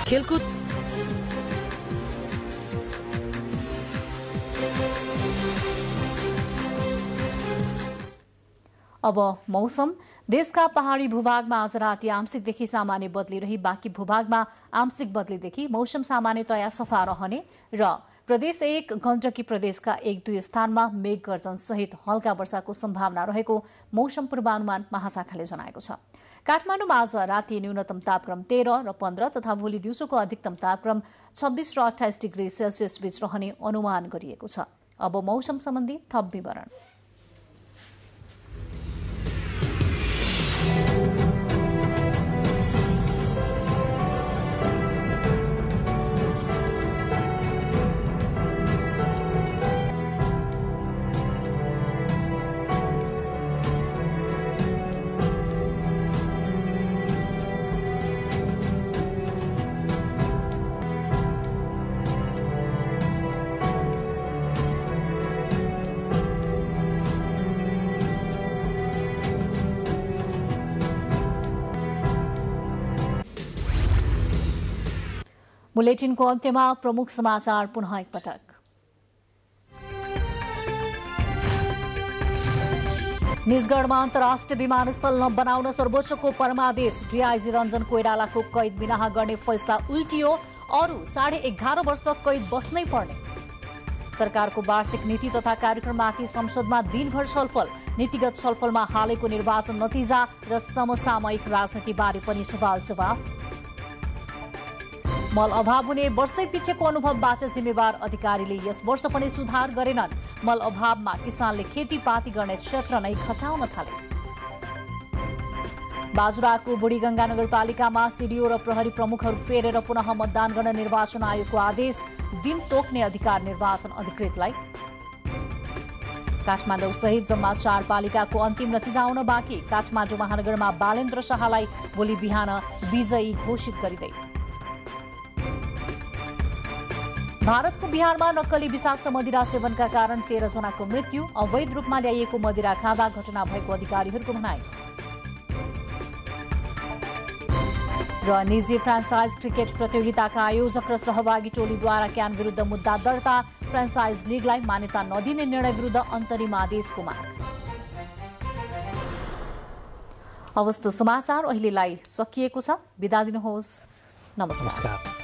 खेलकुद अब मौसम। देशका पहाड़ी भूभागमा आज राति आंशिकदेखि सामान्य बदली रही बाँकी भूभागमा आंशिक बदलीदेखि मौसम सामान्यतया सफा रहने र प्रदेश 1 गण्डकी प्रदेशका 1-2 स्थानमा मेघ गर्जन सहित हल्का वर्षाको सम्भावना रहेको मौसम पूर्वानुमान महाशाखाले जनाएको छ। काठमाडौँमा आज राति न्यूनतम तापक्रम 13 र 15 तथा भोलि दिउँसोको अधिकतम तापक्रम 26 र 28 डिग्री सेल्सियस बीच रहने अनुमान गरिएको छ। अब मौसम सम्बन्धी थप विवरण। बुलेटिनको अन्त्यमा प्रमुख समाचार पुनः एकपटक। निजगढमा अन्तर्राष्ट्रिय विमानस्थल नबनाउन सर्वोच्चको परमादेश। DIG रञ्जन कोइरालाको कैद बिनाहा गर्ने फैसला उल्टियो। अरू 11.5 वर्ष कैद बस्नै पर्ने। सरकारको वार्षिक नीति तथा कार्यक्रममाथि संसदमा दिनभर छलफल। नीतिगत छलफलमा हालैको निर्वाचन नतिजा र समसामयिक राजनीतिबारे पनि सवाल जवाफ। मल अभाव हुने वर्षै पिछेको अनुभवबाट जिम्मेवार अधिकारीले यस वर्ष पनि सुधार गरेनन्। मल अभावमा किसानले खेतीपाती गर्ने क्षेत्र नै घटाउन थाले। बाजुराको बुढीगंगा नगरपालिकामा CDO र प्रहरी प्रमुखहरू फेरेर पुनः मतदान गर्न निर्वाचन आयोगको आदेश। दिन तोक्ने अधिकार निर्वाचन अधिकृतलाई। काठमाडौँ सहित जम्मा 4 पालिकाको अन्तिम नतिजा आउन बाँकी। काठमाडौँ महानगरमा बालेन्द्र शाहलाई भोलि बिहान विजयी घोषित गरिँदै। भारतको बिहारमा नक्कली विषाक्त मदिरा सेवनका कारण 13 जनाको मृत्यु। अवैध रूपमा ल्याइएको मदिरा खाँदा घटना भएको अधिकारीहरूको भनाइ। र निजी फ्रान्चाइज क्रिकेट प्रतियोगिताका आयोजक र सहभागी टोलीद्वारा क्यान विरुद्ध मुद्दा दर्ता। फ्रान्चाइज लीगलाई मान्यता नदिने निर्णय विरुद्ध अन्तरिम आदेशको माग। अवस्था समाचार अहिलेलाई सकिएको छ। बिदा दिनुहोस्। नमस्कार।